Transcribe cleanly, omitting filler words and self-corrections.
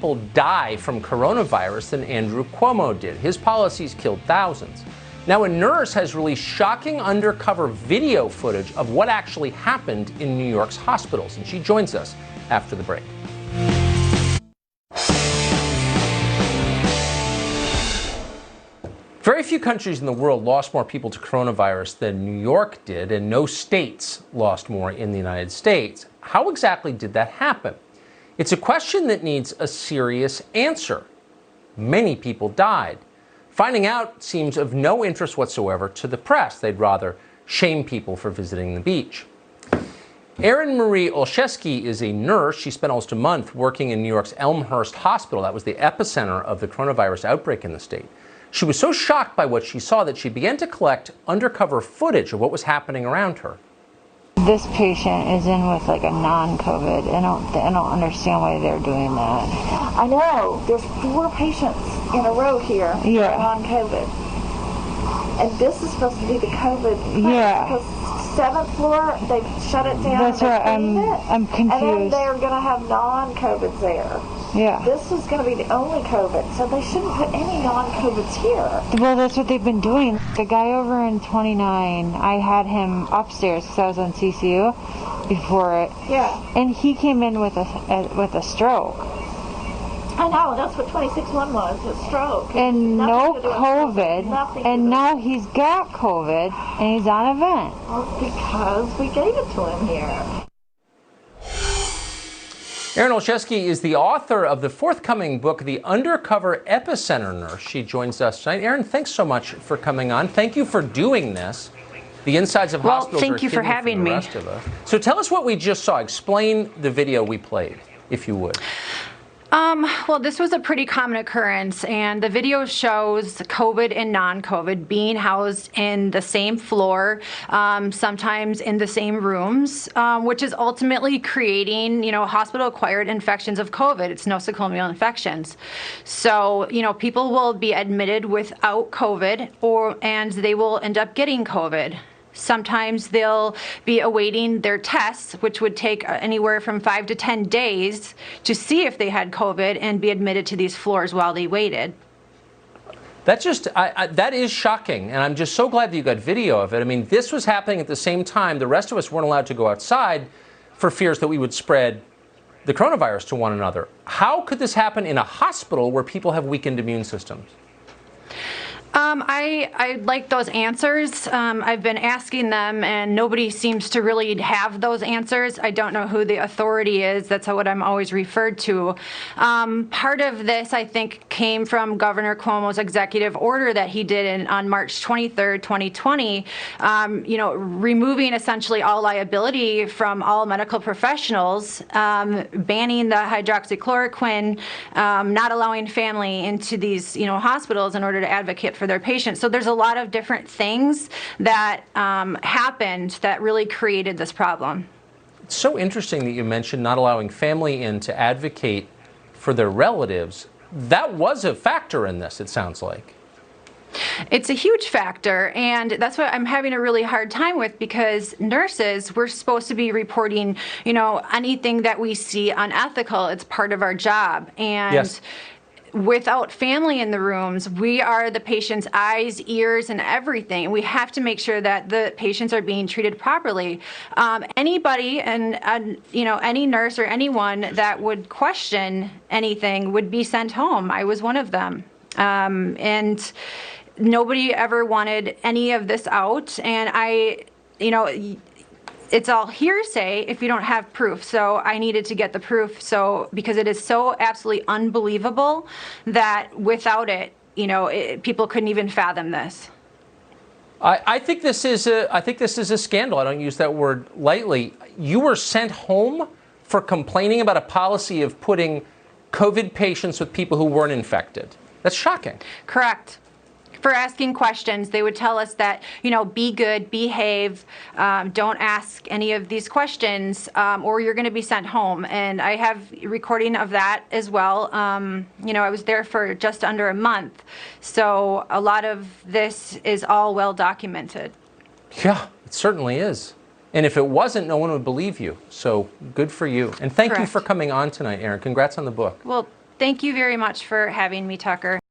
people die from coronavirus than Andrew Cuomo did. His policies killed thousands. Now, a nurse has released shocking undercover video footage of what actually happened in New York's hospitals, and she joins us after the break. Very few countries in the world lost more people to coronavirus than New York did, and no states lost more in the United States. How exactly did that happen? It's a question that needs a serious answer. Many people died. Finding out seems of no interest whatsoever to the press. They'd rather shame people for visiting the beach. Erin Marie Olszewski is a nurse. She spent almost a month working in New York's Elmhurst Hospital. That was the epicenter of the coronavirus outbreak in the state. She was so shocked by what she saw that she began to collect undercover footage of what was happening around her. This patient is in with like a non-COVID. I don't understand why they're doing that. I know. There's 4 patients in a row here Yeah. on COVID. And this is supposed to be the COVID. Yeah. Because 7th floor, they've shut it down. That's right. I'm confused. And then they're going to have non-COVIDs there. Yeah. This is going to be the only COVID, so they shouldn't put any non-COVIDs here. Well, that's what they've been doing. The guy over in 29, I had him upstairs because I was on CCU before it. Yeah. And he came in with a stroke. I know, that's what 26-1 was, a stroke. And no Nothing to do with COVID. Nothing And to do now he's got COVID and he's on a vent. Well, because we gave it to him here. Erin Olszewski is the author of the forthcoming book, The Undercover Epicenter Nurse. She joins us tonight. Erin, thanks so much for coming on. Thank you for doing this. The insides of hospitals thank are you for hidden having from the me. rest of us. So tell us what we just saw. Explain the video we played, if you would. Well, this was a pretty common occurrence, and the video shows COVID and non-COVID being housed in the same floor, sometimes in the same rooms, which is ultimately creating, hospital-acquired infections of COVID. It's nosocomial infections. So, people will be admitted without COVID, and they will end up getting COVID. Sometimes they'll be awaiting their tests, which would take anywhere from 5 to 10 days to see if they had COVID and be admitted to these floors while they waited. That is shocking, and I'm just so glad that you got video of it. I mean, this was happening at the same time. The rest of us weren't allowed to go outside for fears that we would spread the coronavirus to one another. How could this happen in a hospital where people have weakened immune systems? I like those answers. I've been asking them, and nobody seems to really have those answers. I don't know who the authority is. That's what I'm always referred to. Part of this, I think, came from Governor Cuomo's executive order that he did on March 23rd, 2020, removing essentially all liability from all medical professionals, banning the hydroxychloroquine, not allowing family into these, hospitals in order to advocate for their patients. So there's a lot of different things that happened that really created this problem. It's so interesting that you mentioned not allowing family in to advocate for their relatives. That was a factor in this, it sounds like. It's a huge factor, and that's what I'm having a really hard time with, because nurses, we're supposed to be reporting, anything that we see unethical. It's part of our job. And yes. Without family in the rooms, we are the patient's eyes, ears, and everything. We have to make sure that the patients are being treated properly. Anybody and any nurse or anyone that would question anything would be sent home. I was one of them. And nobody ever wanted any of this out. And it's all hearsay if you don't have proof. So I needed to get the proof. So because it is so absolutely unbelievable that without it, people couldn't even fathom this. I think this is a scandal. I don't use that word lightly. You were sent home for complaining about a policy of putting COVID patients with people who weren't infected. That's shocking. Correct. For asking questions, they would tell us that, be good, behave, don't ask any of these questions, or you're going to be sent home. And I have a recording of that as well. I was there for just under a month. So a lot of this is all well documented. Yeah, it certainly is. And if it wasn't, no one would believe you. So good for you. And thank you for coming on tonight, Erin. Congrats on the book. Well, Thank you very much for having me, Tucker.